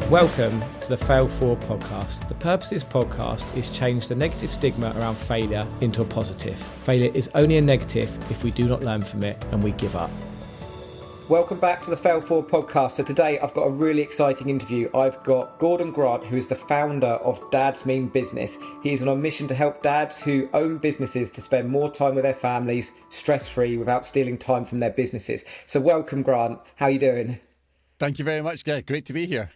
Welcome to the Fail Forward podcast. The purpose of this podcast is change the negative stigma around failure into a positive. Failure is only a negative if we do not learn from it and we give up. Welcome back to the Fail Forward podcast. So today I've got a really exciting interview. I've got Gordon Grant, who is the founder of Dads Mean Business. He is on a mission to help dads who own businesses to spend more time with their families, stress-free, without stealing time from their businesses. So welcome, Grant. How are you doing? Thank you very much, Guy. Great to be here.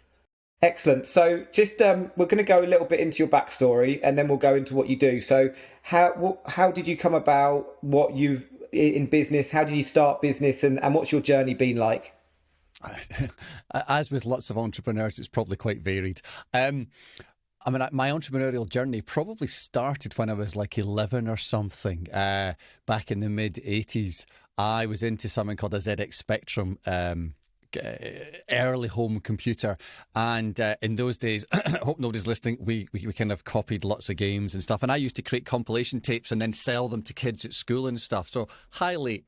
Excellent. So just we're going to go a little bit into your backstory and then we'll go into what you do. So how did you come about what you in business? How did you start business and what's your journey been like? As with lots of entrepreneurs, it's probably quite varied. My entrepreneurial journey probably started when I was like 11 or something, back in the mid-80s. I was into something called a ZX Spectrum, early home computer, and in those days, I hope nobody's listening, we kind of copied lots of games and stuff, and I used to create compilation tapes and then sell them to kids at school and stuff, so highly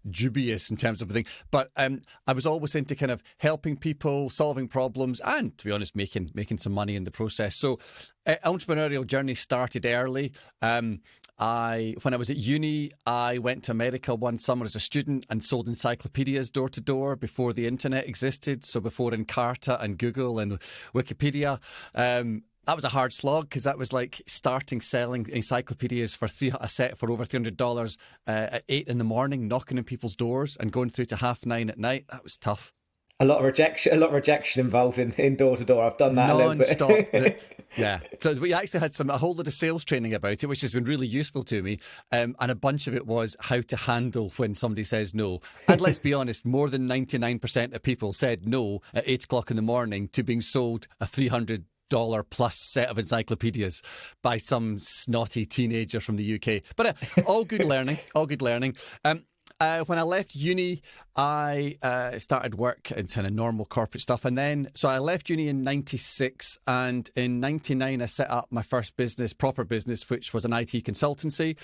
dubious in terms of everything, but I was always into kind of helping people, solving problems, and to be honest, making some money in the process. So entrepreneurial journey started early. When I was at uni, I went to America one summer as a student and sold encyclopedias door to door before the internet existed. So before Encarta and Google and Wikipedia. That was a hard slog because that was like starting selling encyclopedias for a set for over $300 at 8 in the morning, knocking on people's doors and going through to 9:30 at night. That was tough. A lot of rejection involved in door to door. I've done that non-stop. a little bit. Yeah. So we actually had a whole lot of sales training about it, which has been really useful to me. And a bunch of it was how to handle when somebody says no. And let's be honest, more than 99% of people said no at 8 o'clock in the morning to being sold a $300 plus set of encyclopedias by some snotty teenager from the UK. But all good learning, when I left uni, I started work in kind of normal corporate stuff. And then, so I left uni in 96. And in 99, I set up my first business, proper business, which was an IT consultancy.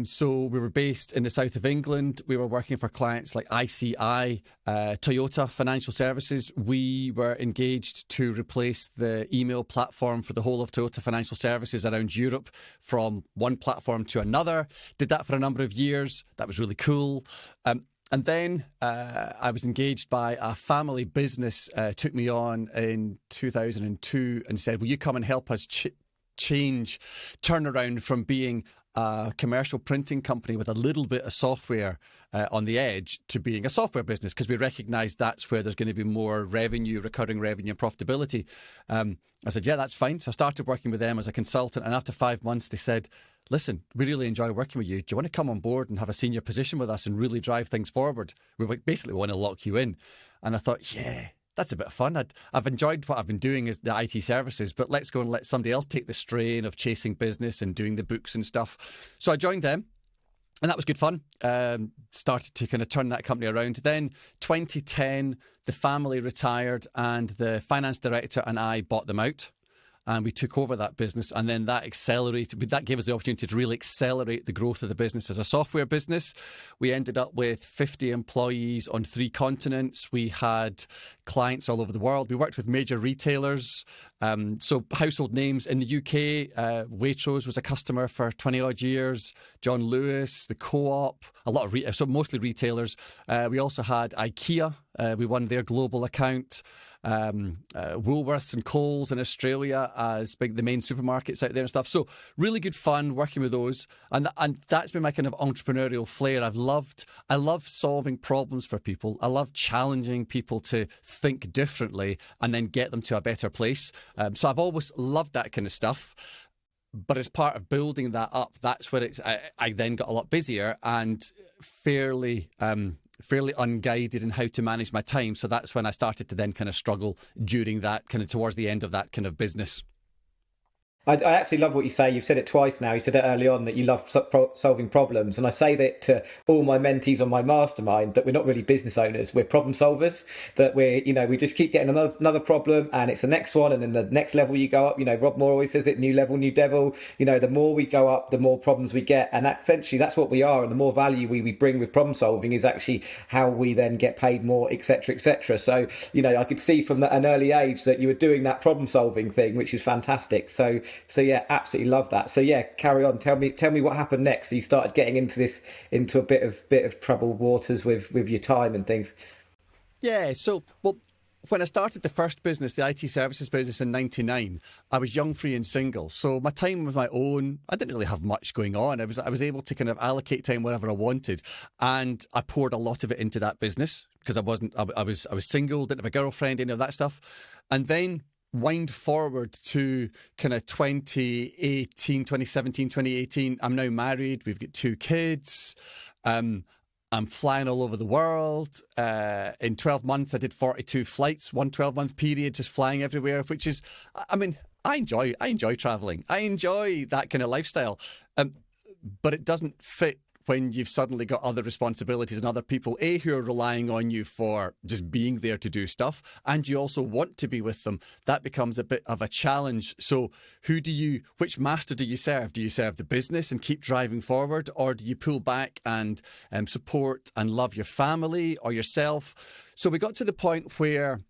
So we were based in the south of England. We were working for clients like ICI, Toyota Financial Services. We were engaged to replace the email platform for the whole of Toyota Financial Services around Europe from one platform to another. Did that for a number of years. That was really cool. And then I was engaged by a family business, took me on in 2002 and said, will you come and help us turn around from being a commercial printing company with a little bit of software on the edge to being a software business, because we recognise that's where there's going to be more revenue, recurring revenue and profitability. I said, yeah, that's fine. So I started working with them as a consultant, and after 5 months they said, listen, we really enjoy working with you. Do you want to come on board and have a senior position with us and really drive things forward? We basically want to lock you in. And I thought, yeah, that's a bit of fun. I've enjoyed what I've been doing as the IT services, but let's go and let somebody else take the strain of chasing business and doing the books and stuff. So I joined them, and that was good fun. Started to kind of turn that company around. Then 2010, the family retired and the finance director and I bought them out. And we took over that business, and then that gave us the opportunity to really accelerate the growth of the business as a software business. We ended up with 50 employees on 3 continents. We had clients all over the world. We worked with major retailers. So household names in the UK, Waitrose was a customer for 20 odd years, John Lewis, the Co-op, a lot of so mostly retailers. We also had IKEA. We won their global account. Woolworths and Coles in Australia as the main supermarkets out there and stuff. So really good fun working with those, and that's been my kind of entrepreneurial flair. I love solving problems for people. I love challenging people to think differently and then get them to a better place. So I've always loved that kind of stuff. But as part of building that up, that's where I then got a lot busier and fairly unguided in how to manage my time. So that's when I started to then kind of struggle during that kind of towards the end of that kind of business. I actually love what you say. You've said it twice now. You said it early on that you love solving problems. And I say that to all my mentees on my mastermind, that we're not really business owners. We're problem solvers, that we just keep getting another problem and it's the next one. And then the next level you go up, Rob Moore always says it, new level, new devil. The more we go up, the more problems we get. And essentially that's what we are. And the more value we bring with problem solving is actually how we then get paid more, etc., etc. So, I could see from an early age that you were doing that problem solving thing, which is fantastic. So yeah, absolutely love that. So yeah, carry on. Tell me what happened next. So you started getting into a bit of troubled waters with your time and things. Yeah. So, well, when I started the first business, the IT services business in '99, I was young, free and single. So my time was my own. I didn't really have much going on. I was able to kind of allocate time wherever I wanted. And I poured a lot of it into that business because I was single, didn't have a girlfriend, any of that stuff. And then wind forward to kind of 2017, 2018. I'm now married. We've got 2 kids. I'm flying all over the world. In 12 months, I did 42 flights, 12-month period, just flying everywhere, which is, I enjoy traveling. I enjoy that kind of lifestyle. But it doesn't fit when you've suddenly got other responsibilities and other people, who are relying on you for just being there to do stuff, and you also want to be with them. That becomes a bit of a challenge. So which master do you serve? Do you serve the business and keep driving forward, or do you pull back and support and love your family or yourself? So we got to the point where,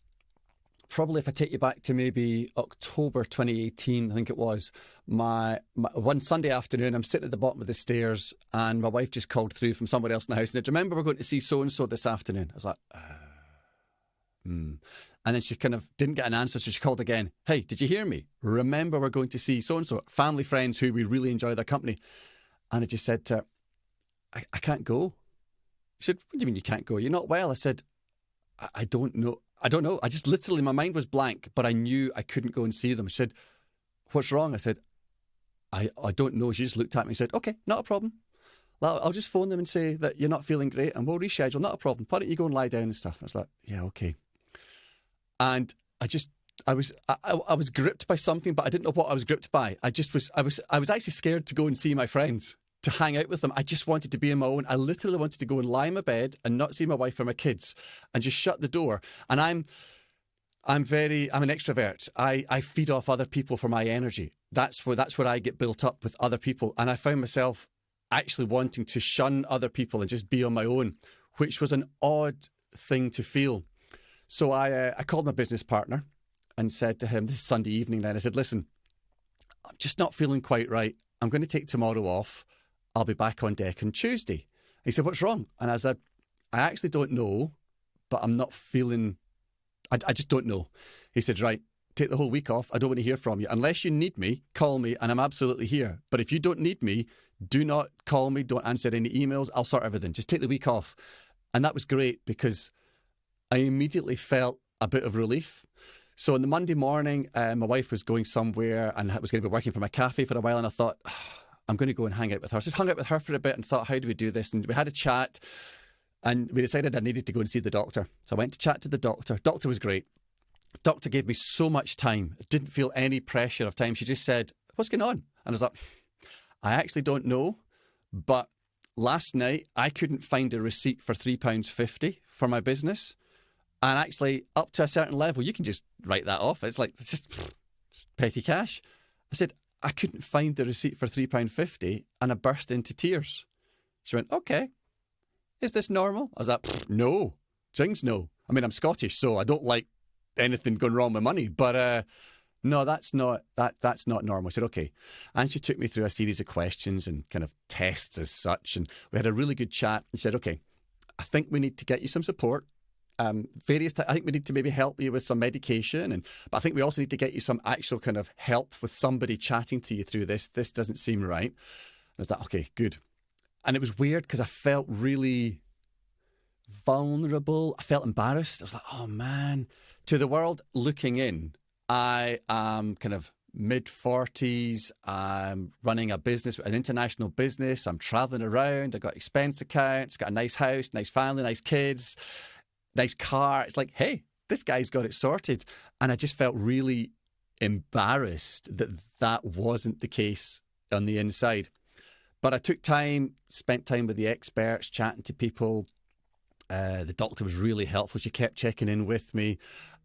probably if I take you back to maybe October 2018, I think it was, my one Sunday afternoon, I'm sitting at the bottom of the stairs and my wife just called through from somewhere else in the house and said, remember we're going to see so-and-so this afternoon? I was like, And then she kind of didn't get an answer, so she called again. Hey, did you hear me? Remember we're going to see so-and-so, family friends who we really enjoy their company. And I just said to her, I can't go. She said, what do you mean you can't go? You're not well. I said, I don't know. I just literally, my mind was blank, but I knew I couldn't go and see them. She said, what's wrong? I said, I don't know. She just looked at me and said, okay, not a problem. I'll just phone them and say that you're not feeling great and we'll reschedule, not a problem. Why don't you go and lie down and stuff? And I was like, yeah, okay. And I was gripped by something, but I didn't know what I was gripped by. I was actually scared to go and see my friends, to hang out with them. I just wanted to be on my own. I literally wanted to go and lie in my bed and not see my wife or my kids and just shut the door. And I'm an extrovert. I feed off other people for my energy. That's where I get built up with other people. And I found myself actually wanting to shun other people and just be on my own, which was an odd thing to feel. So I called my business partner and said to him, this is Sunday evening then, I said, listen, I'm just not feeling quite right. I'm going to take tomorrow off. I'll be back on deck on Tuesday. He said, what's wrong? And I said, I actually don't know, but I'm not feeling, I just don't know. He said, right, take the whole week off. I don't want to hear from you. Unless you need me, call me and I'm absolutely here. But if you don't need me, do not call me. Don't answer any emails. I'll sort everything. Just take the week off. And that was great because I immediately felt a bit of relief. So on the Monday morning, my wife was going somewhere and was going to be working from a cafe for a while. And I thought, I'm going to go and hang out with her. So I hung out with her for a bit and thought, how do we do this? And we had a chat and we decided I needed to go and see the doctor. So I went to chat to the doctor. Doctor was great. Doctor gave me so much time. I didn't feel any pressure of time. She just said, what's going on? And I was like, I actually don't know. But last night I couldn't find a receipt for £3.50 for my business. And actually up to a certain level, you can just write that off. It's just petty cash. I said, I couldn't find the receipt for £3.50 and I burst into tears. She went, okay, is this normal? I was like, no, Jing's no. I mean, I'm Scottish, so I don't like anything going wrong with money, but no, that's not normal. I said, okay. And she took me through a series of questions and kind of tests as such. And we had a really good chat and she said, okay, I think we need to get you some support. I think we need to maybe help you with some medication, but I think we also need to get you some actual kind of help with somebody chatting to you through this. This doesn't seem right. I was like, okay, good. And it was weird because I felt really vulnerable. I felt embarrassed. I was like, oh man. To the world looking in, I am kind of mid-40s. I'm running a business, an international business. I'm traveling around. I've got expense accounts, got a nice house, nice family, nice kids. Nice car. It's like, hey, this guy's got it sorted. And I just felt really embarrassed that that wasn't the case on the inside. But I took time, spent time with the experts, chatting to people. The doctor was really helpful. She kept checking in with me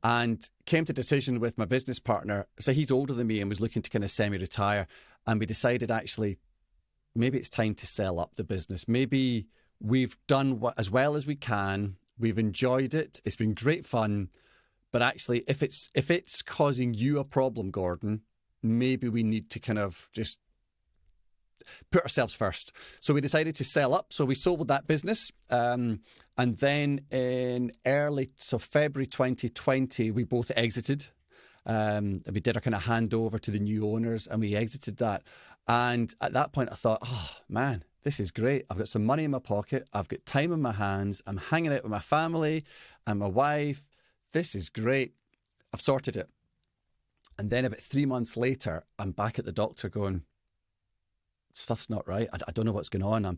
and came to a decision with my business partner. So he's older than me and was looking to kind of semi-retire. And we decided, actually, maybe it's time to sell up the business. Maybe we've done as well as we can. We've enjoyed it. It's been great fun. But actually, if it's causing you a problem, Gordon, maybe we need to kind of just put ourselves first. So we decided to sell up. So we sold that business. And then in February 2020, we both exited. We did our kind of handover to the new owners and we exited that. And at that point, I thought, oh, man, this is great. I've got some money in my pocket. I've got time in my hands. I'm hanging out with my family and my wife. This is great. I've sorted it. And then about 3 months later, I'm back at the doctor going, stuff's not right. I don't know what's going on.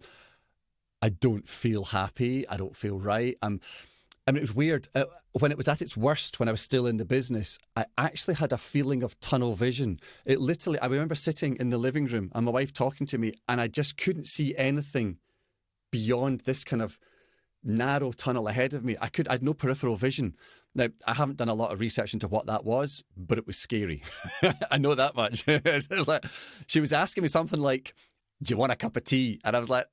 I don't feel happy. I don't feel right. I mean, it was weird. When it was at its worst, when I was still in the business, I actually had a feeling of tunnel vision. It literally, I remember sitting in the living room and my wife talking to me, and I just couldn't see anything beyond this kind of narrow tunnel ahead of me. I had no peripheral vision. Now, I haven't done a lot of research into what that was, but it was scary. I know that much. It was like, she was asking me something like, do you want a cup of tea? And I was like,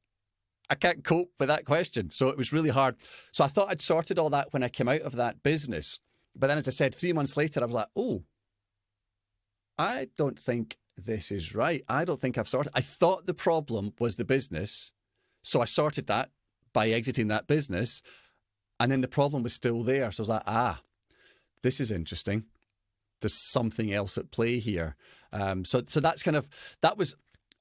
I can't cope with that question. So it was really hard. So I thought I'd sorted all that when I came out of that business. But then, as I said, 3 months later, I was like, oh, I don't think this is right. I don't think I've sorted. I thought the problem was the business. So I sorted that by exiting that business. And then the problem was still there. So I was like, this is interesting. There's something else at play here. So that was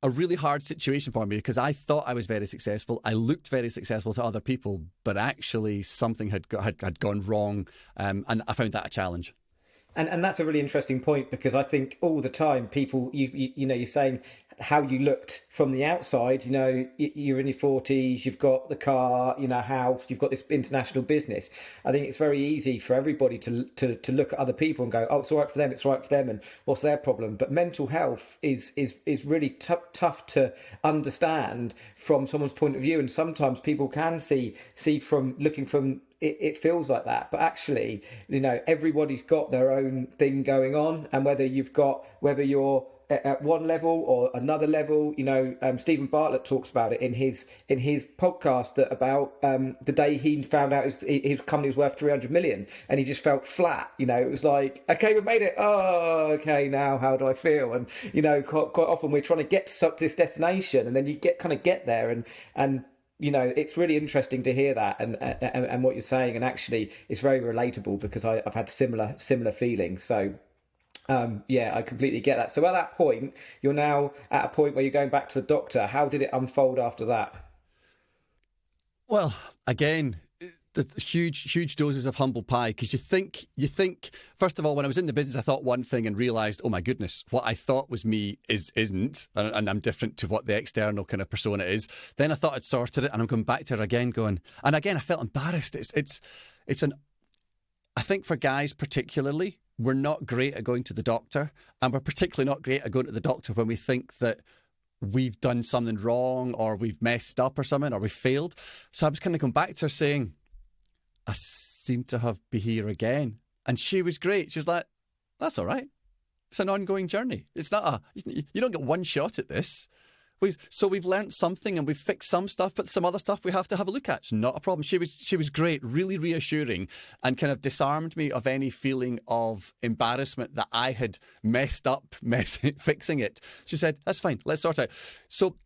a really hard situation for me because I thought I was very successful. I looked very successful to other people, but actually something had gone wrong. And I found that a challenge. And that's a really interesting point because I think all the time people, you're saying how you looked from the outside, you're in your 40s, you've got the car, house, you've got this international business. I think it's very easy for everybody to look at other people and go, oh, it's all right for them, and what's their problem? But mental health is really tough to understand from someone's point of view. And sometimes people can see from looking from it feels like that, but actually, everybody's got their own thing going on, and whether you're at one level or another level, Stephen Bartlett talks about it in his podcast about the day he found out his company was worth 300 million, and he just felt flat. It was like, okay, we made it. Oh, okay, now how do I feel? And quite often we're trying to get to this destination, and then you get there, and it's really interesting to hear that and what you're saying, and actually it's very relatable because I've had similar feelings. So I completely get that. So at that point, you're now at a point where you're going back to the doctor. How did it unfold after that? Well, again, the huge doses of humble pie, because you think first of all, when I was in the business, I thought one thing and realized, oh my goodness, what I thought was me isn't, and I'm different to what the external kind of persona is. Then I thought I'd sorted it, and I'm going back to her again, and again I felt embarrassed. I think for guys particularly, we're not great at going to the doctor, and we're particularly not great at going to the doctor when we think that we've done something wrong or we've messed up or something or we've failed. So I was kind of going back to her saying, I seem to have been here again. And she was great. She was like, that's all right. It's an ongoing journey. It's not you don't get one shot at this. So we've learnt something and we've fixed some stuff, but some other stuff we have to have a look at. It's not a problem. She was great, really reassuring, and kind of disarmed me of any feeling of embarrassment that I had messed up fixing it. She said, that's fine, let's sort it out. So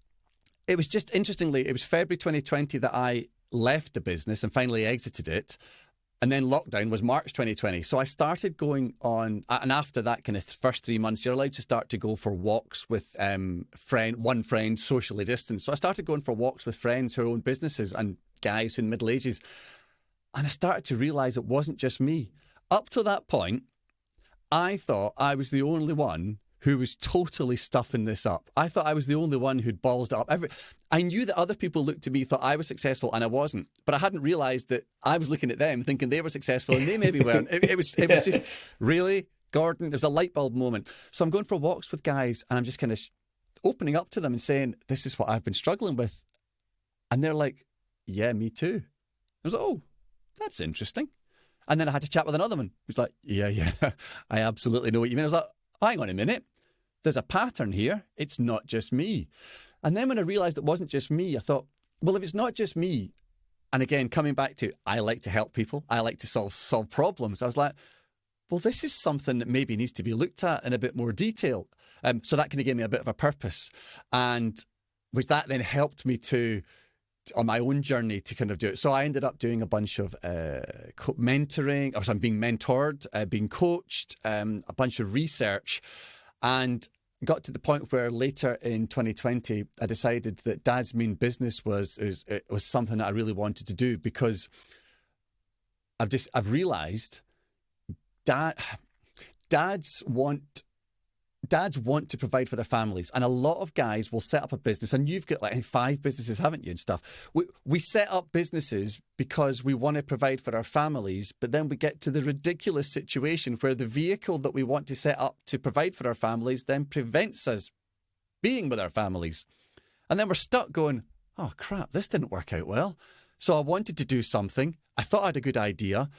it was just, interestingly, it was February 2020 that I left the business and finally exited it. And then lockdown was March 2020. So I started going on, and after that kind of first 3 months, you're allowed to start to go for walks with one friend, socially distanced. So I started going for walks with friends who own businesses and guys in middle ages. And I started to realise it wasn't just me. Up to that point, I thought I was the only one who was totally stuffing this up. I thought I was the only one who'd ballsed it up. I knew that other people looked to me, thought I was successful, and I wasn't. But I hadn't realised that I was looking at them thinking they were successful and they maybe weren't. It was just, really? Gordon, there's a light bulb moment. So I'm going for walks with guys and I'm just kind of opening up to them and saying, this is what I've been struggling with. And they're like, yeah, me too. I was like, oh, that's interesting. And then I had to chat with another one who's like, yeah, I absolutely know what you mean. I was like, hang on a minute. There's a pattern here. It's not just me. And then when I realised it wasn't just me, I thought, well, if it's not just me, and again, coming back to, I like to help people. I like to solve problems. I was like, well, this is something that maybe needs to be looked at in a bit more detail. So that kind of gave me a bit of a purpose. And which that then helped me on my own journey to kind of do it. So I ended up doing a bunch of mentoring, or I'm being mentored, being coached, a bunch of research, and got to the point where later in 2020, I decided that Dad's Mean Business was something that I really wanted to do, because I've realised dads want to provide for their families, and a lot of guys will set up a business, and you've got like 5 businesses, haven't you, and stuff. We set up businesses because we want to provide for our families, but then we get to the ridiculous situation where the vehicle that we want to set up to provide for our families then prevents us being with our families. And then we're stuck going, oh crap, this didn't work out well. So I wanted to do something. I thought I had a good idea.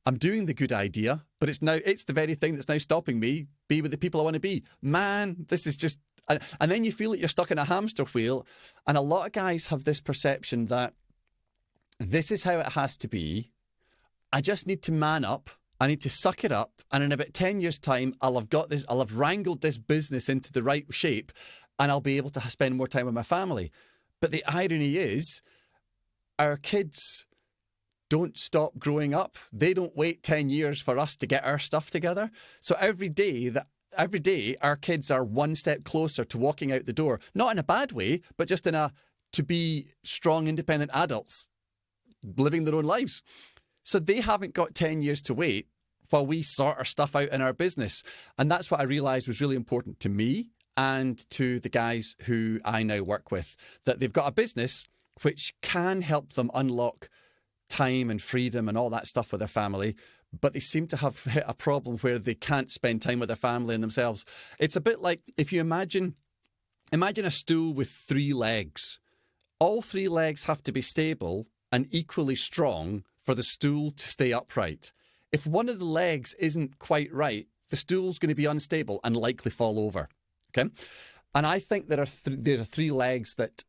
I'm doing the good idea, but it's the very thing that's now stopping me be with the people I want to be. Man, this is just... And then you feel like you're stuck in a hamster wheel. And a lot of guys have this perception that this is how it has to be. I just need to man up. I need to suck it up. And in about 10 years' time, I'll have wrangled this business into the right shape, and I'll be able to spend more time with my family. But the irony is, our kids don't stop growing up. They don't wait 10 years for us to get our stuff together. So every day our kids are one step closer to walking out the door, not in a bad way, but just to be strong, independent adults living their own lives. So they haven't got 10 years to wait while we sort our stuff out in our business. And that's what I realized was really important to me and to the guys who I now work with, that they've got a business which can help them unlock time and freedom and all that stuff with their family, but they seem to have hit a problem where they can't spend time with their family and themselves. It's a bit like if you imagine a stool with 3 legs. All 3 legs have to be stable and equally strong for the stool to stay upright. If one of the legs isn't quite right, the stool's going to be unstable and likely fall over. Okay? And I think there are 3 legs that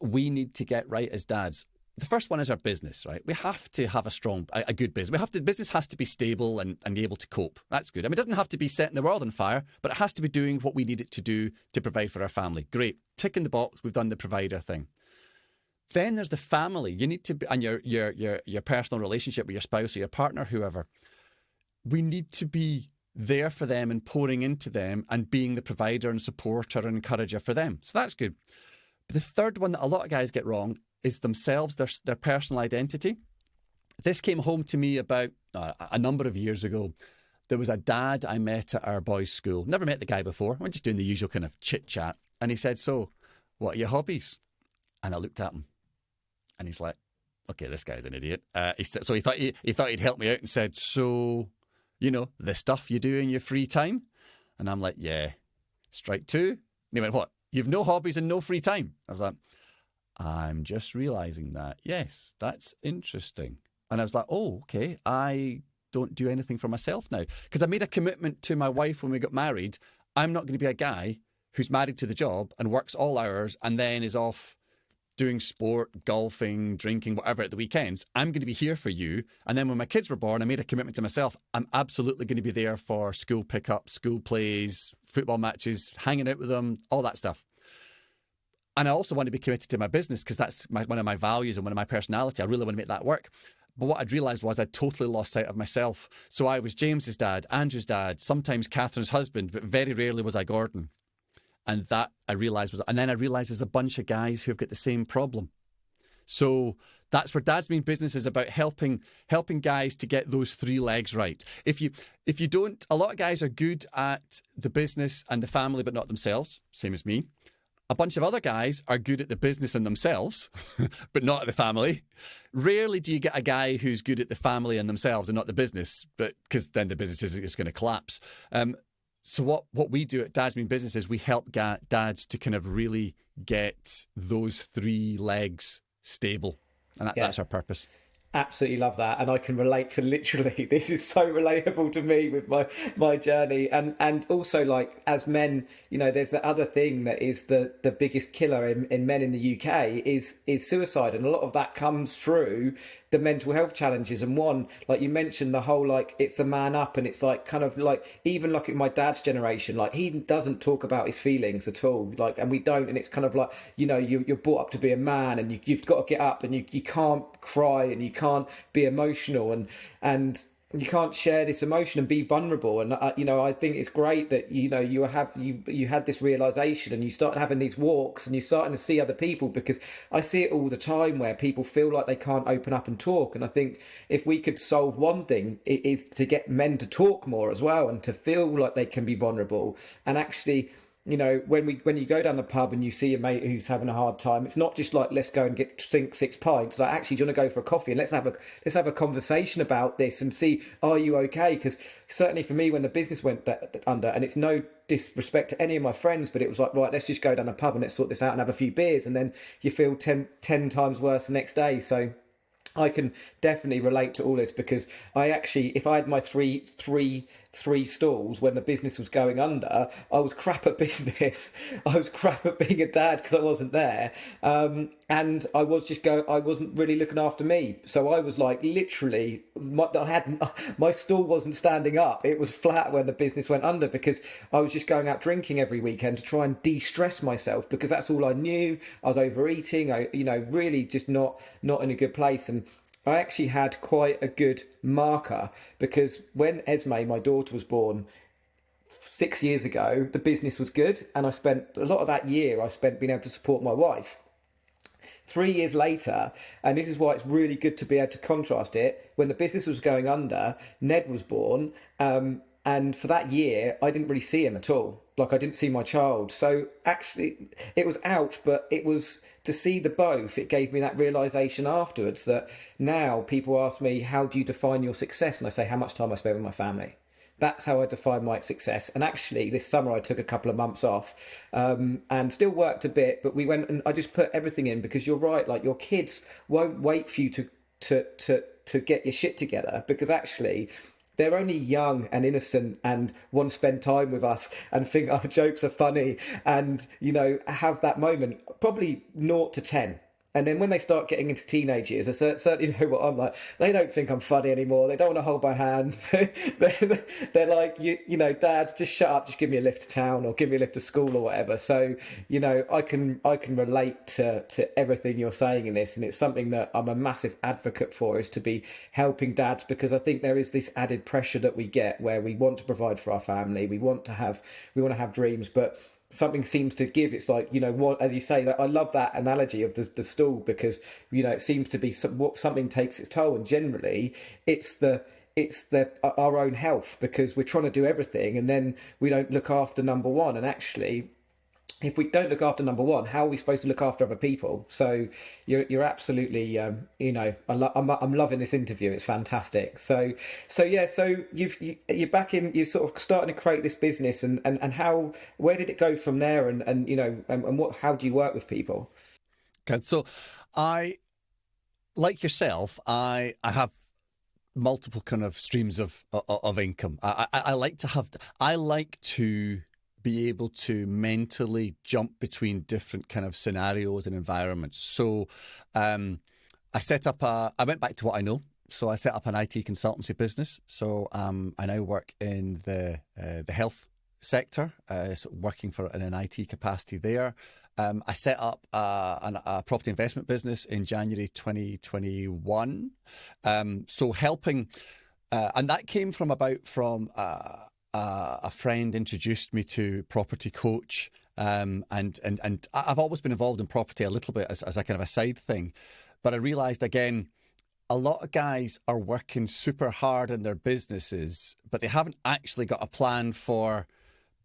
we need to get right as dads. The first one is our business, right? We have to have a good business. The business has to be stable and be able to cope. That's good. I mean, it doesn't have to be setting the world on fire, but it has to be doing what we need it to do to provide for our family. Great. Tick in the box. We've done the provider thing. Then there's the family. You need to be, and your personal relationship with your spouse or your partner, whoever. We need to be there for them and pouring into them and being the provider and supporter and encourager for them. So that's good. But the third one that a lot of guys get wrong is themselves, their personal identity. This came home to me about a number of years ago. There was a dad I met at our boys' school. Never met the guy before. We're just doing the usual kind of chit-chat. And he said, so, what are your hobbies? And I looked at him. And he's like, okay, this guy's an idiot. He thought he'd help me out and said, so, the stuff you do in your free time? And I'm like, yeah, strike 2. And he went, what? You've no hobbies and no free time? I was like, I'm just realising that. Yes, that's interesting. And I was like, oh, okay, I don't do anything for myself now. Because I made a commitment to my wife when we got married. I'm not going to be a guy who's married to the job and works all hours and then is off doing sport, golfing, drinking, whatever at the weekends. I'm going to be here for you. And then when my kids were born, I made a commitment to myself. I'm absolutely going to be there for school pickup, school plays, football matches, hanging out with them, all that stuff. And I also want to be committed to my business because that's one of my values and one of my personality. I really want to make that work. But what I'd realised was I'd totally lost sight of myself. So I was James's dad, Andrew's dad, sometimes Catherine's husband, but very rarely was I Gordon. And that I realised and then I realised there's a bunch of guys who've got the same problem. So that's where Dad's Mean Business is about helping guys to get those 3 legs right. If you don't, a lot of guys are good at the business and the family, but not themselves, same as me. A bunch of other guys are good at the business and themselves, but not at the family. Rarely do you get a guy who's good at the family and themselves and not the business, but because then the business is just going to collapse. So what we do at Dads Mean Business is we help dads to kind of really get those three legs stable. And that's our purpose. Absolutely love that, and I can relate to literally. This is so relatable to me with my journey, and also like as men, you know, there's the other thing that is the biggest killer in men in the UK is suicide, and a lot of that comes through the mental health challenges. And one, like you mentioned, the whole like it's the man up, and it's like kind of like even like in my dad's generation, like he doesn't talk about his feelings at all, like, and we don't, and it's kind of like, you know, you're brought up to be a man, and you've got to get up, and you can't cry, and you can't be emotional, and you can't share this emotion and be vulnerable. And you know, I think it's great that, you know, you had this realization, and you started having these walks, and you're starting to see other people, because I see it all the time where people feel like they can't open up and talk. And I think if we could solve one thing, it is to get men to talk more as well, and to feel like they can be vulnerable. And actually, you know, when you go down the pub and you see a mate who's having a hard time, it's not just like, let's go and drink 6 pints. Like, actually, do you want to go for a coffee and let's have a conversation about this and see, are you okay? Because certainly for me, when the business went under, and it's no disrespect to any of my friends, but it was like, right, let's just go down the pub and let's sort this out and have a few beers, and then you feel 10 times worse the next day. So I can definitely relate to all this, because I actually, if I had my three stalls when the business was going under, I was crap at business. I was crap at being a dad because I wasn't there. And I wasn't really looking after me. So I was like, literally, my stall wasn't standing up. It was flat when the business went under, because I was just going out drinking every weekend to try and de-stress myself, because that's all I knew. I was overeating, really just not in a good place. And I actually had quite a good marker, because when Esme, my daughter, was born 6 years ago, the business was good, and I spent a lot of that year being able to support my wife. 3 years later, and this is why it's really good to be able to contrast it, when the business was going under, Ned was born, and for that year, I didn't really see him at all. Like, I didn't see my child. So actually, it was ouch, but it was to see the both. It gave me that realization afterwards that now people ask me, how do you define your success? And I say, how much time I spend with my family. That's how I define my success. And actually, this summer I took a couple of months off, and still worked a bit, but we went and I just put everything in, because you're right, like, your kids won't wait for you to get your shit together, because actually they're only young and innocent and want to spend time with us and think our jokes are funny, and, you know, have that moment, probably 0 to 10. And then when they start getting into teenage years, I certainly know what I'm like. They don't think I'm funny anymore. They don't want to hold my hand. They're like, you know, Dad, just shut up. Just give me a lift to town, or give me a lift to school, or whatever. So, you know, I can relate to everything you're saying in this. And it's something that I'm a massive advocate for, is to be helping dads, because I think there is this added pressure that we get where we want to provide for our family. We want to have dreams, but something seems to give. It's like, you know, what, as you say, that I love that analogy of the stool, because, you know, it seems to be something takes its toll, and generally it's our own health, because we're trying to do everything, and then we don't look after number one. And actually, if we don't look after number one, how are we supposed to look after other people? So you're absolutely, you know, I'm loving this interview. It's fantastic. So yeah. So you're back in. You're sort of starting to create this business, and where did it go from there? And you know, and how do you work with people? Okay, so I, like yourself, I have multiple kind of streams of income. I like to be able to mentally jump between different kind of scenarios and environments. So I went back to what I know. So I set up an IT consultancy business. So I now work in the health sector, so working in an IT capacity there. I set up a property investment business in January 2021. So helping, and that came from a friend introduced me to Property Coach, and I've always been involved in property a little bit as a kind of a side thing. But I realised, again, a lot of guys are working super hard in their businesses, but they haven't actually got a plan for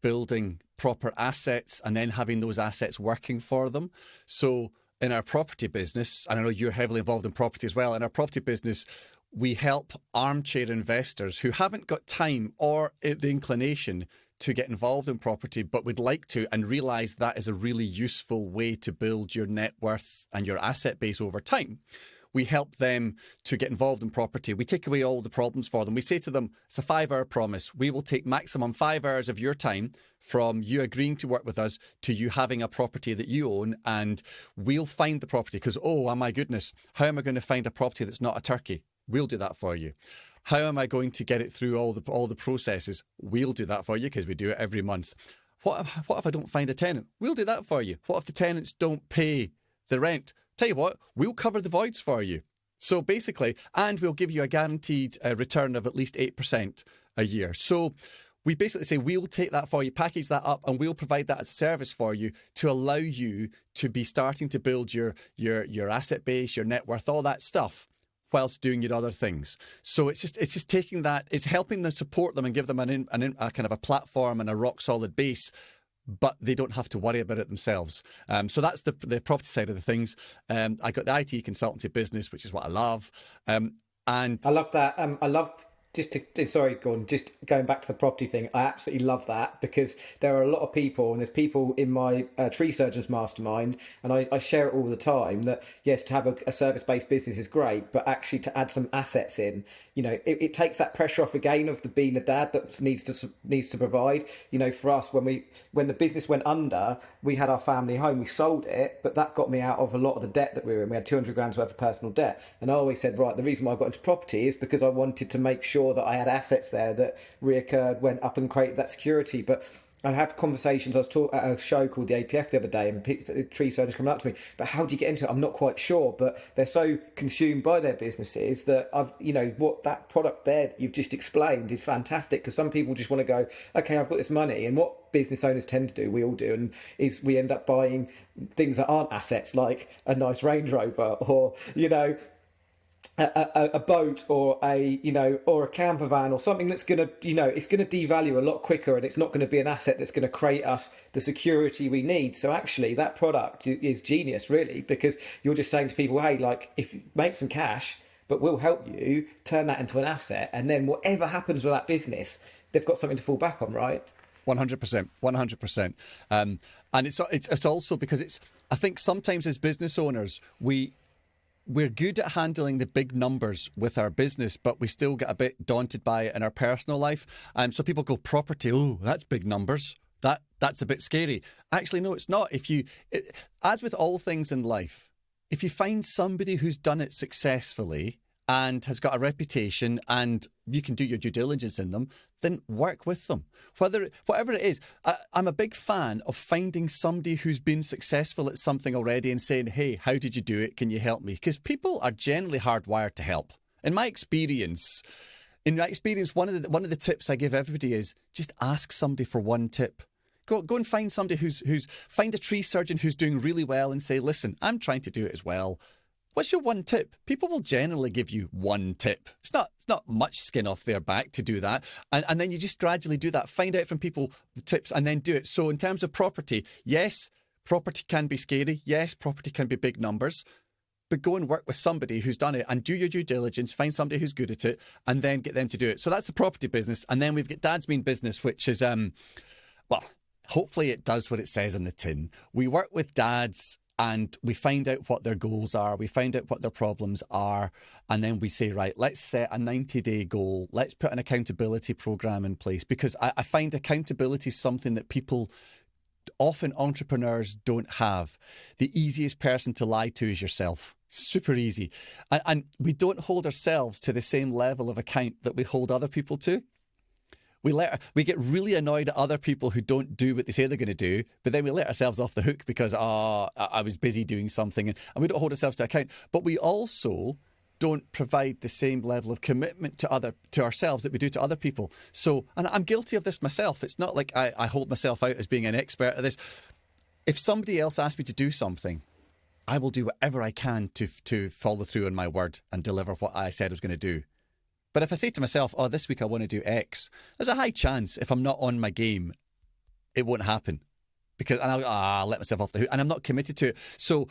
building proper assets and then having those assets working for them. So in our property business, and I know you're heavily involved in property as well, in our property business, we help armchair investors who haven't got time or the inclination to get involved in property, but would like to and realise that is a really useful way to build your net worth and your asset base over time. We help them to get involved in property. We take away all the problems for them. We say to them, it's a 5-hour promise. We will take maximum 5 hours of your time from you agreeing to work with us to you having a property that you own, and we'll find the property because, oh my goodness, how am I going to find a property that's not a turkey? We'll do that for you. How am I going to get it through all the processes? We'll do that for you because we do it every month. What if I don't find a tenant? We'll do that for you. What if the tenants don't pay the rent? Tell you what, we'll cover the voids for you. So basically, and we'll give you a guaranteed return of at least 8% a year. So we basically say we'll take that for you, package that up, and we'll provide that as a service for you to allow you to be starting to build your asset base, your net worth, all that stuff, whilst doing your other things. So it's just taking that, it's helping them, support them and give them a kind of a platform and a rock solid base, but they don't have to worry about it themselves. So that's the property side of the things. I got the IT consultancy business, which is what I love. And I love that. I love sorry, Gordon, just going back to the property thing, I absolutely love that because there are a lot of people, and there's people in my tree surgeons mastermind, and I share it all the time, that yes, to have a service-based business is great, but actually to add some assets in, it takes that pressure off again of being the dad that needs to provide. For us, when the business went under, we had our family home, we sold it, but that got me out of a lot of the debt that we were in. We had 200 grand's worth of personal debt, and I always said, right, the reason why I got into property is because I wanted to make sure that I had assets there that reoccurred, went up and created that security. But I have conversations. I was at a show called the APF the other day, and tree surgeons coming up to me, but how do you get into it? I'm not quite sure, but they're so consumed by their businesses that what that product there that you've just explained is fantastic, because some people just want to go, okay, I've got this money, and what business owners tend to do, we all do, and is we end up buying things that aren't assets, like a nice Range Rover or a boat or a camper van or something that's going to, it's going to devalue a lot quicker, and it's not going to be an asset that's going to create us the security we need. So actually that product is genius, really, because you're just saying to people, hey, like, if you make some cash, but we'll help you turn that into an asset, and then whatever happens with that business, they've got something to fall back on, right? 100%. And it's also because I think sometimes as business owners, we're good at handling the big numbers with our business, but we still get a bit daunted by it in our personal life. So people go, property, oh, that's big numbers. That's a bit scary. Actually, no, it's not. As with all things in life, if you find somebody who's done it successfully and has got a reputation and you can do your due diligence in them, then work with them. Whatever it is, I'm a big fan of finding somebody who's been successful at something already and saying, hey, how did you do it? Can you help me? Because people are generally hardwired to help. In my experience, one of the tips I give everybody is just ask somebody for one tip. Go and find somebody find a tree surgeon who's doing really well and say, listen, I'm trying to do it as well. What's your one tip? People will generally give you one tip. It's not much skin off their back to do that. And then you just gradually do that. Find out from people the tips and then do it. So in terms of property, yes, property can be scary. Yes, property can be big numbers. But go and work with somebody who's done it and do your due diligence, find somebody who's good at it, and then get them to do it. So that's the property business. And then we've got Dad's Mean Business, which is, hopefully it does what it says on the tin. We work with dads and we find out what their goals are. We find out what their problems are. And then we say, right, let's set a 90-day goal. Let's put an accountability program in place, because I find accountability is something that people, often entrepreneurs, don't have. The easiest person to lie to is yourself. Super easy. And we don't hold ourselves to the same level of account that we hold other people to. We get really annoyed at other people who don't do what they say they're going to do, but then we let ourselves off the hook because, I was busy doing something, and we don't hold ourselves to account. But we also don't provide the same level of commitment to ourselves that we do to other people. So, and I'm guilty of this myself. It's not like I hold myself out as being an expert at this. If somebody else asks me to do something, I will do whatever I can to follow through on my word and deliver what I said I was going to do. But if I say to myself, this week I want to do X, there's a high chance if I'm not on my game, it won't happen because, and I'll let myself off the hook, and I'm not committed to it. So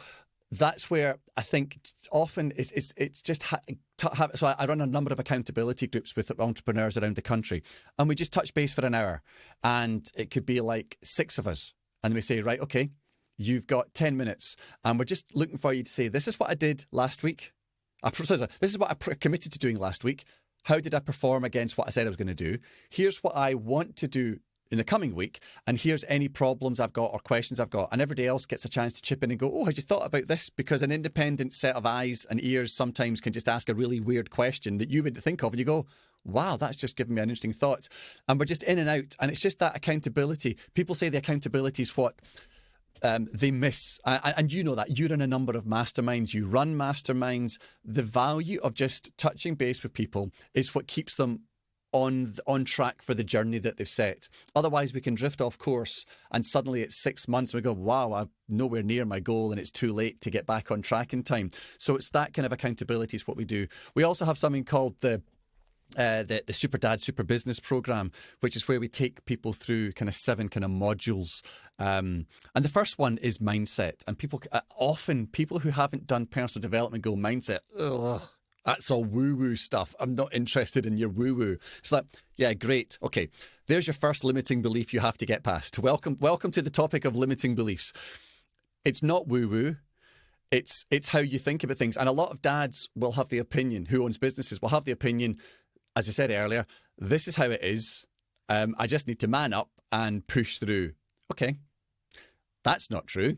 that's where I think often it's just so I run a number of accountability groups with entrepreneurs around the country, and we just touch base for an hour, and it could be like 6 of us, and we say, right, okay, you've got 10 minutes, and we're just looking for you to say, this is what I did last week. This is what I committed to doing last week. How did I perform against what I said I was going to do? Here's what I want to do in the coming week, and here's any problems I've got or questions I've got. And everybody else gets a chance to chip in and go, oh, had you thought about this? Because an independent set of eyes and ears sometimes can just ask a really weird question that you wouldn't think of, and you go, wow, that's just given me an interesting thought. And we're just in and out, and it's just that accountability. People say the accountability is what they miss, and you know that you're in a number of masterminds, you run masterminds. The value of just touching base with people is what keeps them on track for the journey that they've set. Otherwise, we can drift off course, and suddenly it's 6 months and we go, wow, I'm nowhere near my goal, and it's too late to get back on track in time. So it's that kind of accountability is what we do. We also have something called the Super Dad Super Business program, which is where we take people through kind of 7 kind of modules, and the first one is mindset. And people who haven't done personal development go, mindset, ugh, that's all woo-woo stuff. I'm not interested in your woo-woo. It's like, yeah, great. Okay, there's your first limiting belief you have to get past. Welcome to the topic of limiting beliefs. It's not woo-woo. It's how you think about things. And a lot of dads will have the opinion, who owns businesses will have the opinion, as I said earlier, this is how it is. I just need to man up and push through. Okay, that's not true.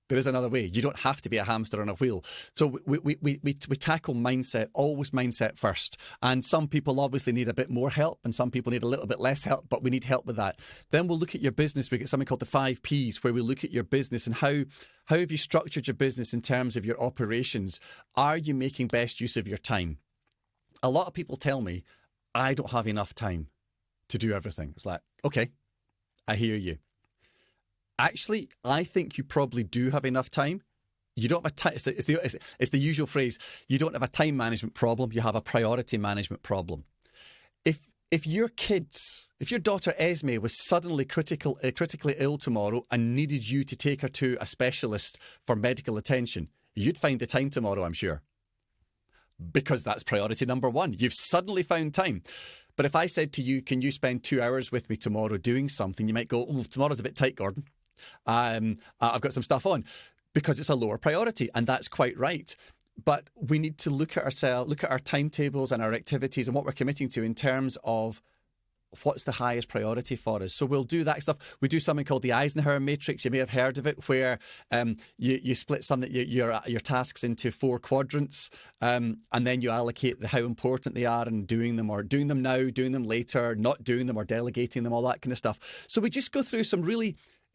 There is another way. You don't have to be a hamster on a wheel. So we tackle mindset, always mindset first. And some people obviously need a bit more help, and some people need a little bit less help, but we need help with that. Then we'll look at your business. We get something called the 5 Ps, where we look at your business and how have you structured your business in terms of your operations? Are you making best use of your time? A lot of people tell me, I don't have enough time to do everything. It's like, okay, I hear you. Actually, I think you probably do have enough time. You don't have a time. It's the usual phrase. You don't have a time management problem. You have a priority management problem. If your daughter Esme was suddenly critically ill tomorrow and needed you to take her to a specialist for medical attention, you'd find the time tomorrow, I'm sure. Because that's priority number 1. You've suddenly found time. But if I said to you, can you spend 2 hours with me tomorrow doing something? You might go, oh, tomorrow's a bit tight, Gordon. I've got some stuff on, because it's a lower priority, and that's quite right. But we need to look at ourselves, look at our timetables and our activities and what we're committing to in terms of what's the highest priority for us. So we'll do that stuff. We do something called the Eisenhower matrix. You may have heard of it, where you split your tasks into 4 quadrants, and then you allocate how important they are and doing them, or doing them now, doing them later, not doing them, or delegating them, all that kind of stuff. So we just go through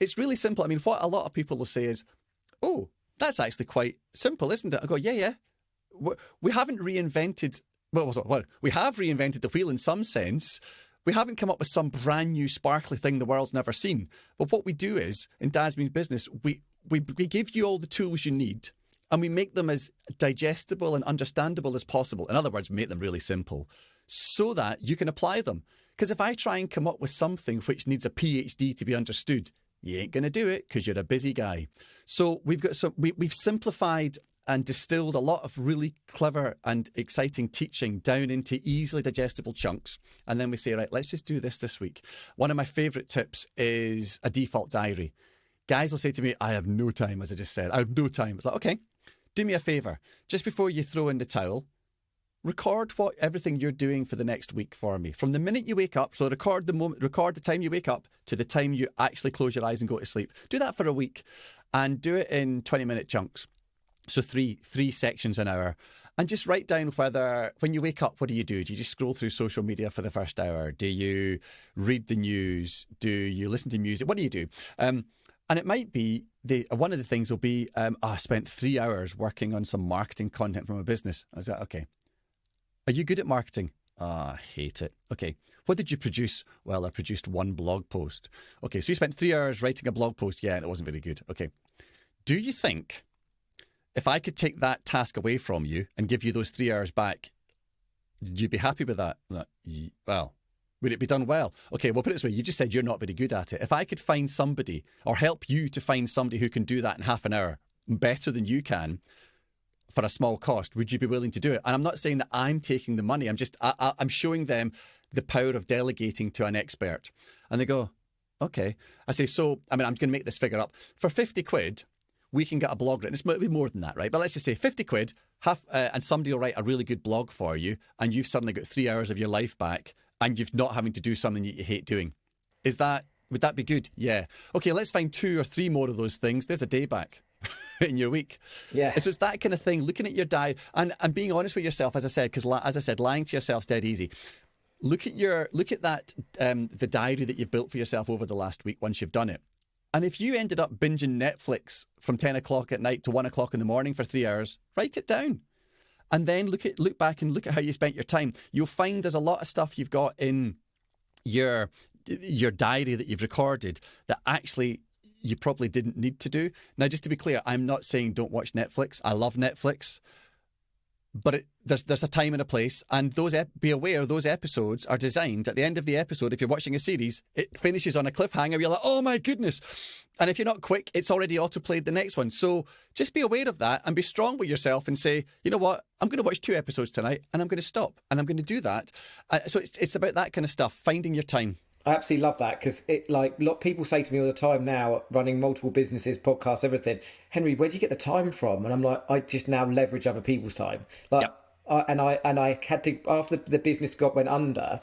it's really simple. I mean, what a lot of people will say is, oh, that's actually quite simple, isn't it? I go, yeah. We haven't reinvented, well, we have reinvented the wheel in some sense. We haven't come up with some brand new sparkly thing the world's never seen. But what we do is, in Dad's Means Business, we give you all the tools you need, and we make them as digestible and understandable as possible. In other words, make them really simple so that you can apply them. Because if I try and come up with something which needs a PhD to be understood, you ain't going to do it because you're a busy guy. So we've simplified and distilled a lot of really clever and exciting teaching down into easily digestible chunks. And then we say, right, let's just do this week. One of my favourite tips is a default diary. Guys will say to me, I have no time, as I just said. I have no time. It's like, okay, do me a favour. Just before you throw in the towel, record everything you're doing for the next week for me. From the minute you wake up, so record the time you wake up to the time you actually close your eyes and go to sleep. Do that for a week, and do it in 20-minute chunks. So three sections an hour. And just write down whether, when you wake up, what do you do? Do you just scroll through social media for the first hour? Do you read the news? Do you listen to music? What do you do? And it might be, one of the things will be, I spent 3 hours working on some marketing content from a business. I was like, okay. Are you good at marketing? I hate it. Okay. What did you produce? Well, I produced 1 blog post. Okay, so you spent 3 hours writing a blog post. Yeah, and it wasn't very good. Okay. Do you think if I could take that task away from you and give you those 3 hours back, you'd be happy with that? Well, Would it be done well? Okay, well, put it this way. You just said you're not very good at it. If I could find somebody or help you to find somebody who can do that in half an hour better than you can for a small cost, would you be willing to do it? And I'm not saying that I'm taking the money. I'm showing them the power of delegating to an expert. And they go, okay. I say, I'm going to make this figure up. For 50 quid, we can get a blog written. It's maybe more than that, right? But let's just say 50 quid, and somebody will write a really good blog for you, and you've suddenly got 3 hours of your life back, and you've not having to do something that you hate doing. Would that be good? Yeah. Okay, let's find 2 or 3 more of those things. There's a day back in your week. Yeah. So it's that kind of thing, looking at your diary and being honest with yourself, as I said, because as I said, lying to yourself's dead easy. Look at that, the diary that you've built for yourself over the last week once you've done it. And if you ended up binging Netflix from 10 o'clock at night to 1 o'clock in the morning for 3 hours, write it down. And then look back and look at how you spent your time. You'll find there's a lot of stuff you've got in your diary that you've recorded that actually you probably didn't need to do. Now, just to be clear, I'm not saying don't watch Netflix. I love Netflix. But there's a time and a place, and be aware those episodes are designed at the end of the episode. If you're watching a series, it finishes on a cliffhanger. You're like, oh my goodness. And if you're not quick, it's already autoplayed the next one. So just be aware of that and be strong with yourself and say, you know what, I'm going to watch 2 episodes tonight and I'm going to stop and I'm going to do that. So it's about that kind of stuff, finding your time. I absolutely love that, because people say to me all the time now, running multiple businesses, podcasts, everything, Henry, where do you get the time from? And I'm like, I just now leverage other people's time. Like, yep. I had to, after the business went under,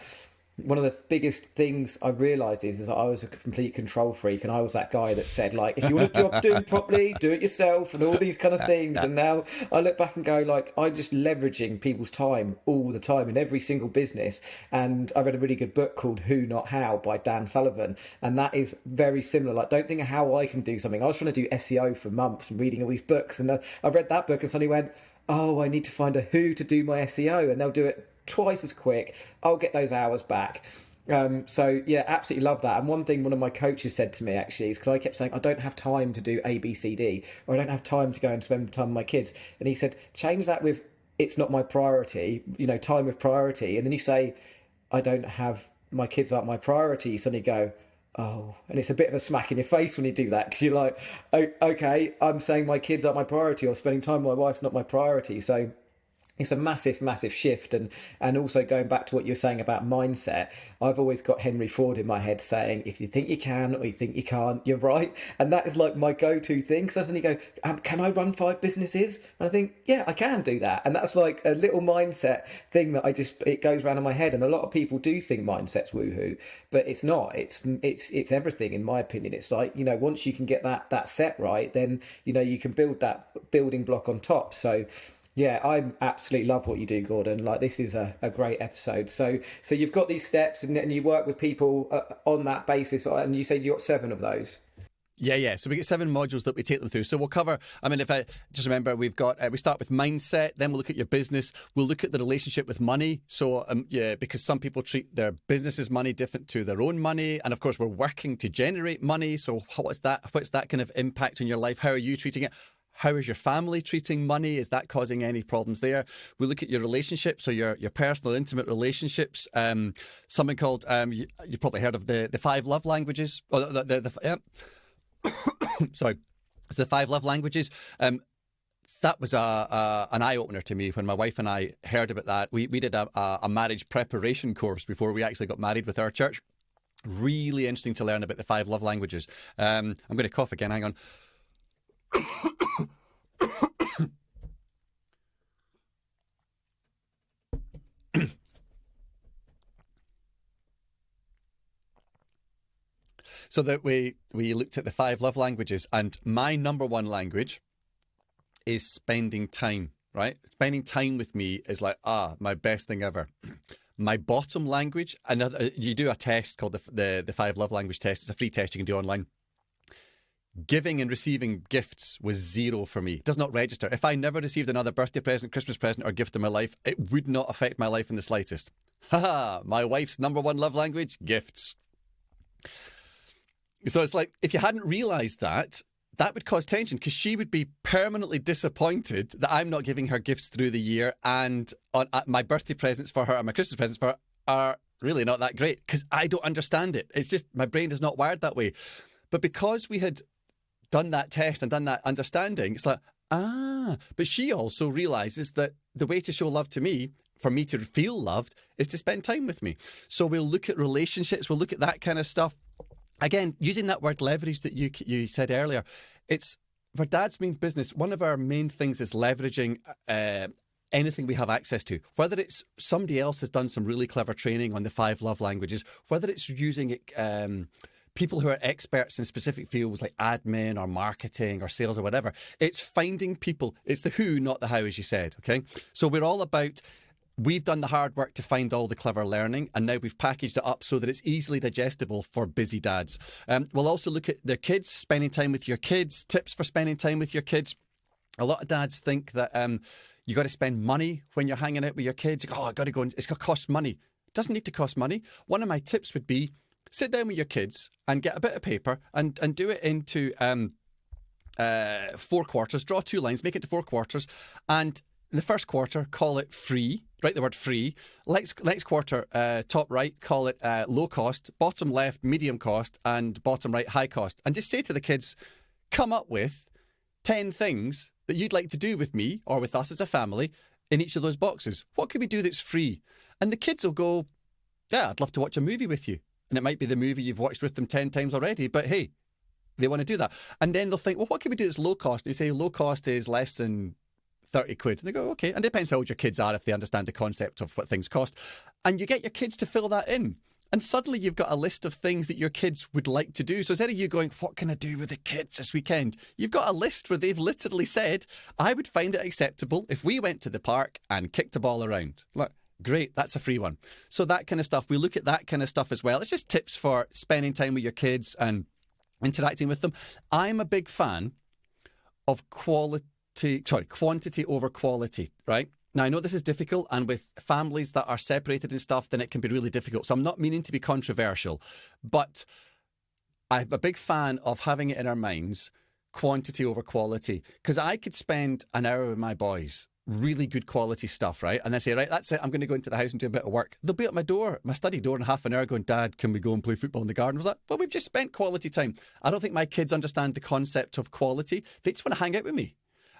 one of the biggest things I realised is that I was a complete control freak, and I was that guy that said, like, if you want a job done properly, do it yourself, and all these kind of things. And now I look back and go, like, I'm just leveraging people's time all the time in every single business. And I read a really good book called Who Not How by Dan Sullivan, and that is very similar. Like, don't think of how I can do something. I was trying to do SEO for months and reading all these books, and I read that book and suddenly went, oh, I need to find a who to do my SEO, and they'll do it twice as quick. I'll get those hours back. So yeah, absolutely love that. And one thing one of my coaches said to me actually is, because I kept saying I don't have time to do A, B, C, D, or I don't have time to go and spend time with my kids, and he said change that with it's not my priority, time with priority. And then you say I don't have, my kids aren't my priority, you suddenly go, oh, and it's a bit of a smack in your face when you do that, because you're like, oh, okay, I'm saying my kids aren't my priority, or spending time with my wife's not my priority. So it's a massive, massive shift. And also going back to what you're saying about mindset, I've always got Henry Ford in my head saying, if you think you can or you think you can't, you're right. And that is like my go-to thing. Because I suddenly go, can I run 5 businesses? And I think, yeah, I can do that. And that's like a little mindset thing that it goes around in my head. And a lot of people do think mindset's woohoo, but it's not. It's everything, in my opinion. It's like, once you can get that set right, then, you can build that building block on top. So yeah, I absolutely love what you do, Gordon. Like, this is a great episode. So you've got these steps, and you work with people on that basis, and you said you got 7 of those. Yeah. So we get 7 modules that we take them through. So we'll cover, if I just remember, we've got, we start with mindset, then we'll look at your business. We'll look at the relationship with money. So, because some people treat their business's money different to their own money. And of course, we're working to generate money. So what's that kind of impact on your life? How are you treating it? How is your family treating money? Is that causing any problems there? We look at your relationships, so your personal, intimate relationships. Something called, you've probably heard of the 5 love languages. Sorry, it's the 5 love languages. That was an eye-opener to me when my wife and I heard about that. We did a marriage preparation course before we actually got married with our church. Really interesting to learn about the 5 love languages. I'm going to cough again, hang on. So that we looked at the 5 love languages, and my number 1 language is spending time, right? Spending time with me is like, my best thing ever. My bottom language, you do a test called the 5 love language test. It's a free test you can do online. Giving and receiving gifts was 0 for me. It does not register. If I never received another birthday present, Christmas present, or gift in my life, it would not affect my life in the slightest. My wife's number 1 love language, gifts. So it's like, if you hadn't realised that would cause tension, because she would be permanently disappointed that I'm not giving her gifts through the year, and my birthday presents for her and my Christmas presents for her are really not that great because I don't understand it. It's just my brain is not wired that way. But because we had done that test and done that understanding, it's like, but she also realizes that the way to show love to me, for me to feel loved, is to spend time with me. So we'll look at relationships, we'll look at that kind of stuff. Again, using that word leverage that you said earlier, it's for Dad's Mean Business, one of our main things is leveraging anything we have access to, whether it's somebody else has done some really clever training on the 5 love languages, whether it's using it, people who are experts in specific fields like admin or marketing or sales or whatever. It's finding people. It's the who, not the how, as you said. Okay. So we're all about, we've done the hard work to find all the clever learning, and now we've packaged it up so that it's easily digestible for busy dads. We'll also look at their kids, spending time with your kids, tips for spending time with your kids. A lot of dads think that you got to spend money when you're hanging out with your kids. Oh, I got to go, and it's going to cost money. It doesn't need to cost money. One of my tips would be, sit down with your kids and get a bit of paper and do it into 4 quarters. Draw 2 lines, make it to 4 quarters. And the first quarter, call it free. Write the word free. Next quarter, top right, call it low cost. Bottom left, medium cost. And bottom right, high cost. And just say to the kids, come up with 10 things that you'd like to do with me or with us as a family in each of those boxes. What can we do that's free? And the kids will go, yeah, I'd love to watch a movie with you. And it might be the movie you've watched with them 10 times already, but hey, they want to do that. And then they'll think, well, what can we do that's low cost? And you say low cost is less than 30 quid. And they go, okay. And it depends how old your kids are if they understand the concept of what things cost. And you get your kids to fill that in. And suddenly you've got a list of things that your kids would like to do. So instead of you going, what can I do with the kids this weekend? You've got a list where they've literally said, I would find it acceptable if we went to the park and kicked a ball around. Look, great, that's a free one. So that kind of stuff, we look at that kind of stuff as well. It's just tips for spending time with your kids and interacting with them. I'm a big fan of quantity over quality, right? Now, I know this is difficult, and with families that are separated and stuff, then it can be really difficult. So I'm not meaning to be controversial, but I'm a big fan of having it in our minds, quantity over quality, because I could spend an hour with my boys, really good quality stuff, right? And I say, right, that's it. I'm going to go into the house and do a bit of work. They'll be at my door, my study door in half an hour going, Dad, can we go and play football in the garden? I was like, well, we've just spent quality time. I don't think my kids understand the concept of quality. They just want to hang out with me.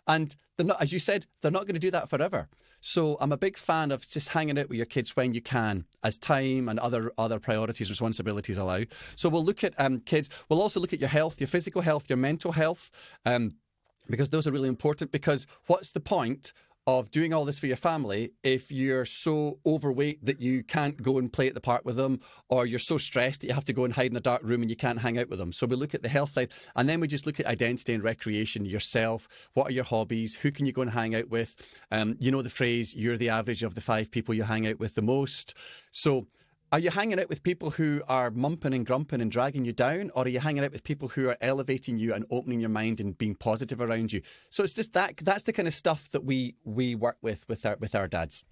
And they're not, as you said, they're not going to do that forever. So I'm a big fan of just hanging out with your kids when you can, as time and other priorities, responsibilities allow. So we'll look at kids. We'll also look at your health, your physical health, your mental health, because those are really important. Because what's the point of doing all this for your family if you're so overweight that you can't go and play at the park with them, or you're so stressed that you have to go and hide in a dark room and you can't hang out with them? So we look at the health side, and then we just look at identity and recreation, yourself. What are your hobbies? Who can you go and hang out with? You know the phrase, you're the average of the 5 people you hang out with the most. So are you hanging out with people who are mumping and grumping and dragging you down, or are you hanging out with people who are elevating you and opening your mind and being positive around you? So it's just that's the kind of stuff that we work with our dads.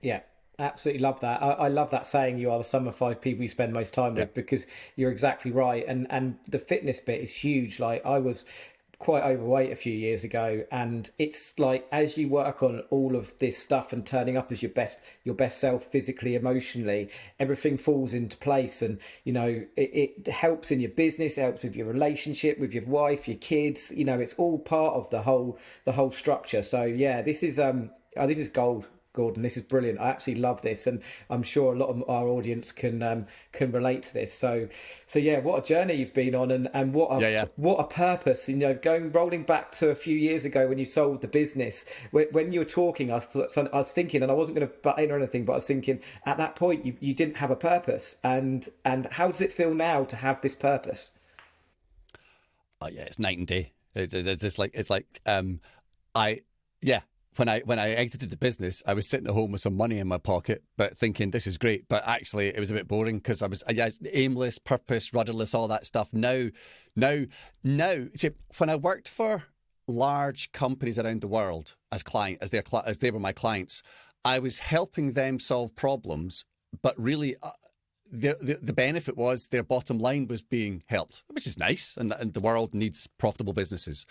Yeah, absolutely love that. I love that saying, you are the sum of 5 people you spend most time with, because you're exactly right. And the fitness bit is huge. Like, I was quite overweight a few years ago, and it's like, as you work on all of this stuff and turning up as your best self, physically, emotionally, everything falls into place. And you know, it helps in your business, it helps with your relationship with your wife, your kids. You know, it's all part of the whole structure. So yeah, this is gold, Gordon. This is brilliant. I absolutely love this, and I'm sure a lot of our audience can relate to this. So yeah, what a journey you've been on, and what a purpose. You know, rolling back to a few years ago when you sold the business. When you were talking, I was thinking, and I wasn't going to butt in or anything, but I was thinking at that point you didn't have a purpose, and how does it feel now to have this purpose? Oh yeah, it's night and day. When I exited the business, I was sitting at home with some money in my pocket, but thinking this is great. But actually, it was a bit boring because I was aimless, purpose, rudderless, all that stuff. Now, see, when I worked for large companies around the world as they were my clients, I was helping them solve problems, but really. The benefit was their bottom line was being helped, which is nice, and the world needs profitable businesses.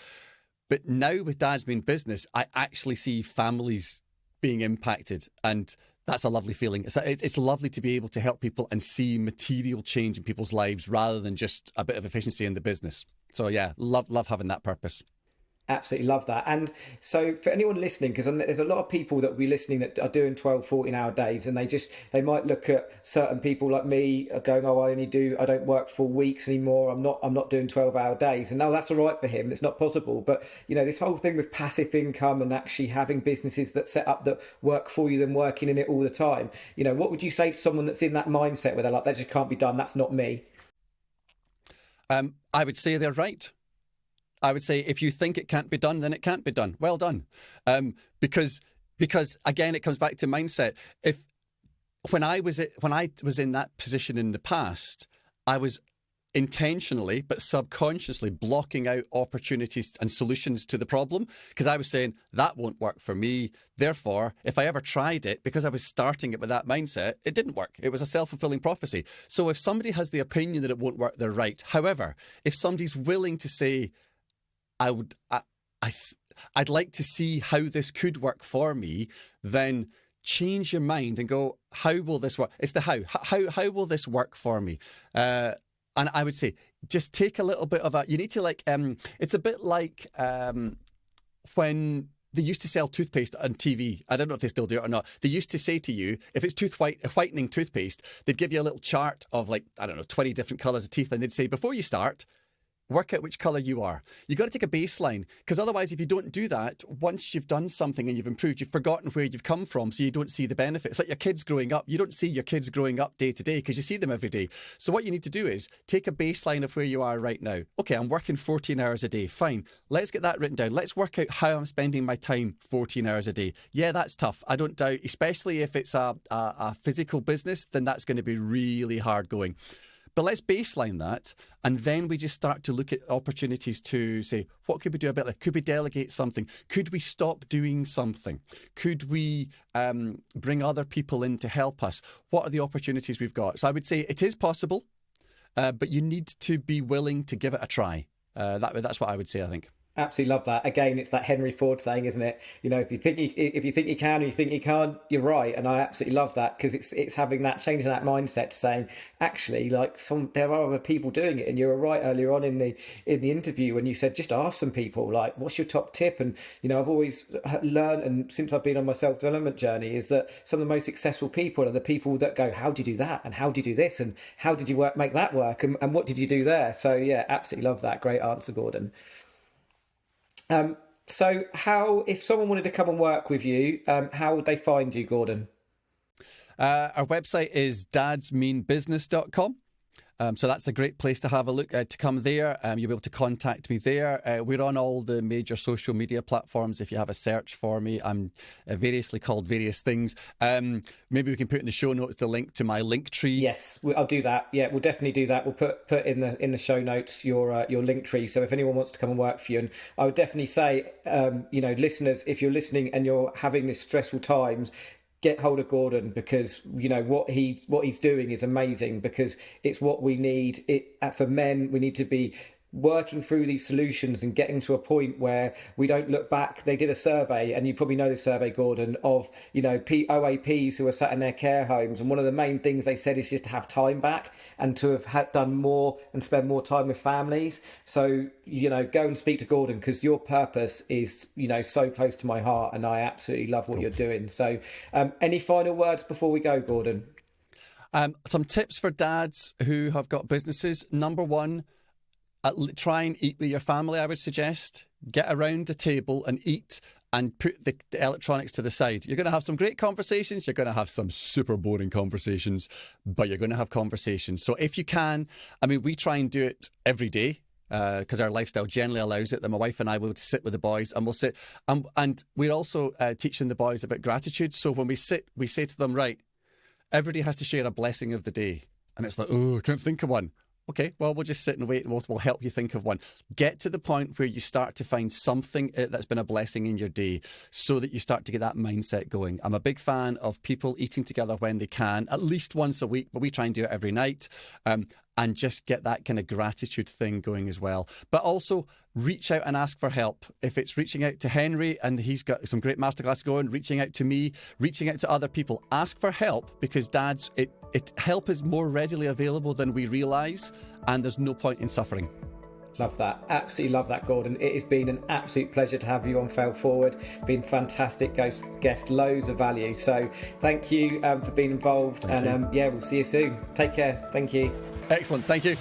But now with Dad's Mean Business, I actually see families being impacted, and that's a lovely feeling. It's lovely to be able to help people and see material change in people's lives rather than just a bit of efficiency in the business. So yeah, love having that purpose. Absolutely love that. And so for anyone listening, because there's a lot of people that will be listening that are doing 12, 14-hour days, and they might look at certain people like me going, oh, I don't work full weeks anymore. I'm not doing 12-hour days. And no, that's all right for him. It's not possible. But, this whole thing with passive income and actually having businesses that set up that work for you than working in it all the time. What would you say to someone that's in that mindset where they're like, that just can't be done. That's not me. I would say they're right. I would say if you think it can't be done, then it can't be done. Well done. Because again, it comes back to mindset. When I was in that position in the past, I was intentionally but subconsciously blocking out opportunities and solutions to the problem, because I was saying that won't work for me. Therefore, if I ever tried it, because I was starting it with that mindset, it didn't work. It was a self-fulfilling prophecy. So if somebody has the opinion that it won't work, they're right. However, if somebody's willing to say, I'd like to see how this could work for me, then change your mind and go, how will this work? It's the how. How will this work for me? And I would say, just take a little bit of you need to it's a bit like when they used to sell toothpaste on TV. I don't know if they still do it or not. They used to say to you, if it's whitening toothpaste, they'd give you a little chart of 20 different colours of teeth, and they'd say, before you start, work out which colour you are. You've got to take a baseline, because otherwise, if you don't do that, once you've done something and you've improved, you've forgotten where you've come from, so you don't see the benefits. Like your kids growing up, you don't see your kids growing up day to day because you see them every day. So what you need to do is take a baseline of where you are right now. Okay, I'm working 14 hours a day. Fine. Let's get that written down. Let's work out how I'm spending my time 14 hours a day. Yeah, that's tough. I don't doubt, especially if it's a physical business, then that's going to be really hard going. But let's baseline that, and then we just start to look at opportunities to say, what could we do about that? Could we delegate something? Could we stop doing something? Could we bring other people in to help us? What are the opportunities we've got? So I would say it is possible, but you need to be willing to give it a try. That's what I would say, I think. Absolutely love that. Again, it's that Henry Ford saying, isn't it? If you think you can, or you think you can't, you're right. And I absolutely love that, because it's having that, changing that mindset to saying, actually, there are other people doing it. And you were right earlier on in the interview when you said, just ask some people, what's your top tip? And I've always learned, and since I've been on my self-development journey, is that some of the most successful people are the people that go, how do you do that? And how do you do this? And how did you make that work? And what did you do there? So yeah, absolutely love that. Great answer, Gordon. So if someone wanted to come and work with you, how would they find you, Gordon? Our website is dadsmeanbusiness.com. So that's a great place to have a look, to come there. You'll be able to contact me there. We're on all the major social media platforms. If you have a search for me, I'm variously called various things. Maybe we can put in the show notes the link to my link tree. Yes, I'll do that. Yeah, we'll definitely do that. We'll put in the show notes your link tree. So if anyone wants to come and work for you, and I would definitely say, listeners, if you're listening and you're having this stressful times, get hold of Gordon, because what he's doing is amazing, because it's what we need. For men, we need to be working through these solutions and getting to a point where we don't look back. They did a survey, and you probably know this survey, Gordon, of OAPs who are sat in their care homes, and one of the main things they said is just to have time back and to have done more and spend more time with families. So go and speak to Gordon, because your purpose is so close to my heart, and I absolutely love what you're doing. So any final words before we go, Gordon? Some tips for dads who have got businesses. Number one, try and eat with your family, I would suggest. Get around the table and eat, and put the electronics to the side. You're going to have some great conversations. You're going to have some super boring conversations, but you're going to have conversations. So if you can, we try and do it every day, because our lifestyle generally allows it. That my wife and I will sit with the boys, and we'll sit. And we're also teaching the boys about gratitude. So when we sit, we say to them, right, everybody has to share a blessing of the day. And it's like, oh, I can't think of one. Okay, well, we'll just sit and wait, and we'll help you think of one. Get to the point where you start to find something that's been a blessing in your day, so that you start to get that mindset going. I'm a big fan of people eating together when they can, at least once a week, but we try and do it every night. and just get that kind of gratitude thing going as well. But also reach out and ask for help. If it's reaching out to Henry and he's got some great masterclass going, reaching out to me, reaching out to other people, ask for help, because dads, help is more readily available than we realise, and there's no point in suffering. Love that. Absolutely love that, Gordon. It has been an absolute pleasure to have you on Fail Forward. Been fantastic guest, loads of value. So thank you for being involved. Thank you. We'll see you soon. Take care. Thank you. Excellent. Thank you.